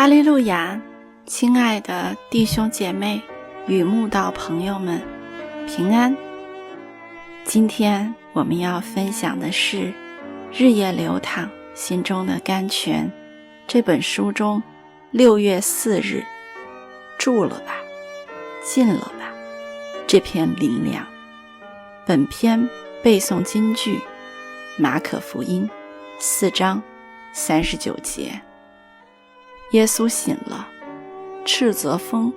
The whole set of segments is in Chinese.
哈利路亚，亲爱的弟兄姐妹与慕道朋友们，平安。今天我们要分享的是日夜流淌心中的甘泉这本书中6月4日住了吧，进了吧这篇灵粮。本篇背诵金句马可福音4章39节。耶稣醒了，斥责风，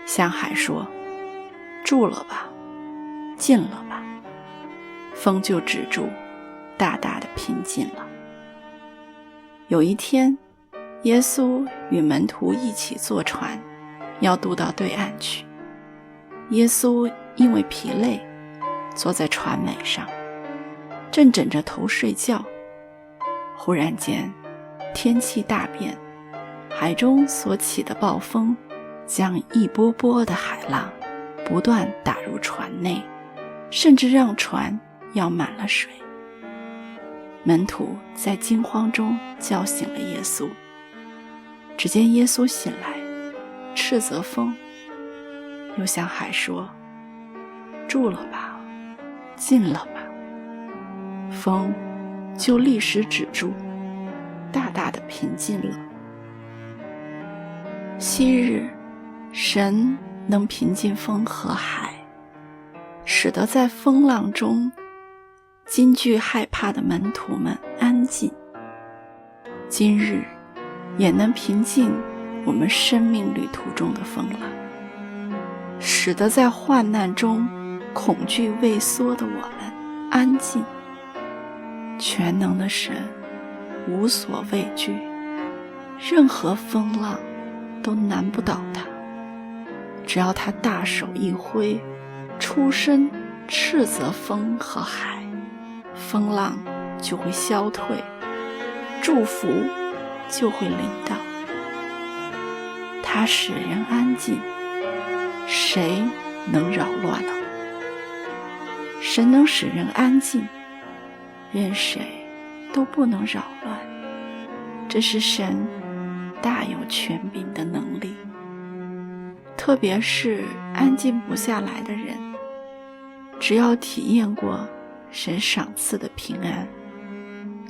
向海说：住了吧，进了吧。风就止住，大大的平静了。有一天，耶稣与门徒一起坐船，要渡到对岸去。耶稣因为疲累，坐在船尾上，正枕着头睡觉。忽然间，天气大变，海中所起的暴风将一波波的海浪不断打入船内，甚至让船要满了水。门徒在惊慌中叫醒了耶稣。只见耶稣醒来，斥责风，又向海说：住了吧，进了吧。风就立时止住，大大的平静了。昔日神能平静风和海，使得在风浪中惊惧害怕的门徒们安静。今日也能平静我们生命旅途中的风浪，使得在患难中恐惧畏缩的我们安静。全能的神无所畏惧，任何风浪都难不倒他。只要他大手一挥，出声斥责风和海，风浪就会消退，祝福就会临到。他使人安静，谁能扰乱呢？神能使人安静，任谁都不能扰乱。这是神大有权柄的能力。特别是安静不下来的人，只要体验过神赏赐的平安，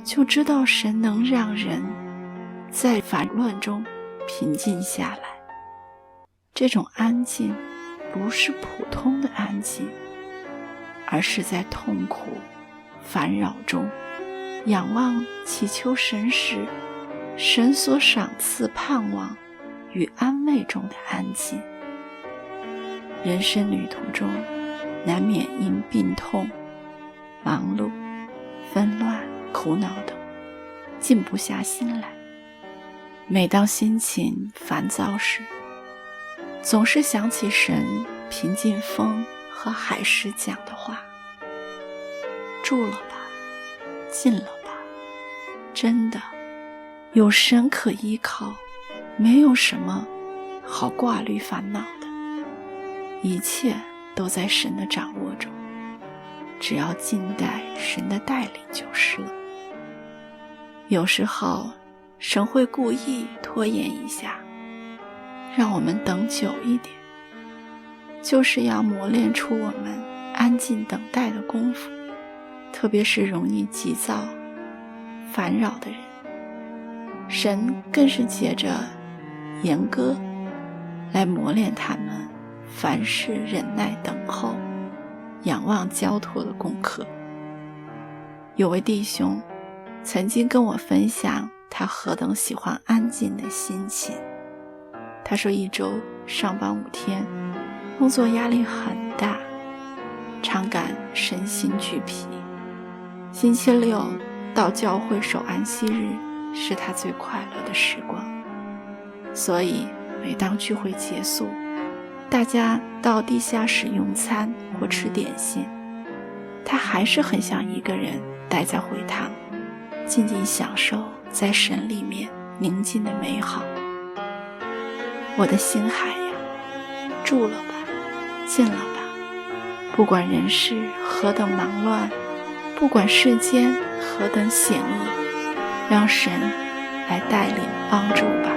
就知道神能让人在烦乱中平静下来。这种安静不是普通的安静，而是在痛苦烦扰中仰望祈求神时，神所赏赐盼望与安慰中的安静。人生旅途中难免因病痛、忙碌、纷乱、苦恼等静不下心来。每当心情烦躁时，总是想起神平静风和海时讲的话：住了吧，进了吧。真的，有神可依靠，没有什么好挂虑烦恼的，一切都在神的掌握中，只要静待神的带领就是了。有时候神会故意拖延一下，让我们等久一点，就是要磨练出我们安静等待的功夫。特别是容易急躁烦扰的人，神更是借着严歌来磨练他们凡事忍耐等候、仰望交托的功课。有位弟兄曾经跟我分享他何等喜欢安静的心情。他说1周上班5天，工作压力很大，常感身心俱疲。星期六到教会守安息日是他最快乐的时光，所以每当聚会结束，大家到地下室用餐或吃点心，他还是很想一个人待在会堂，静静享受在神里面宁静的美好。我的心海呀，住了吧，进了吧。不管人世何等忙乱，不管世间何等险恶，让神来带领帮助吧。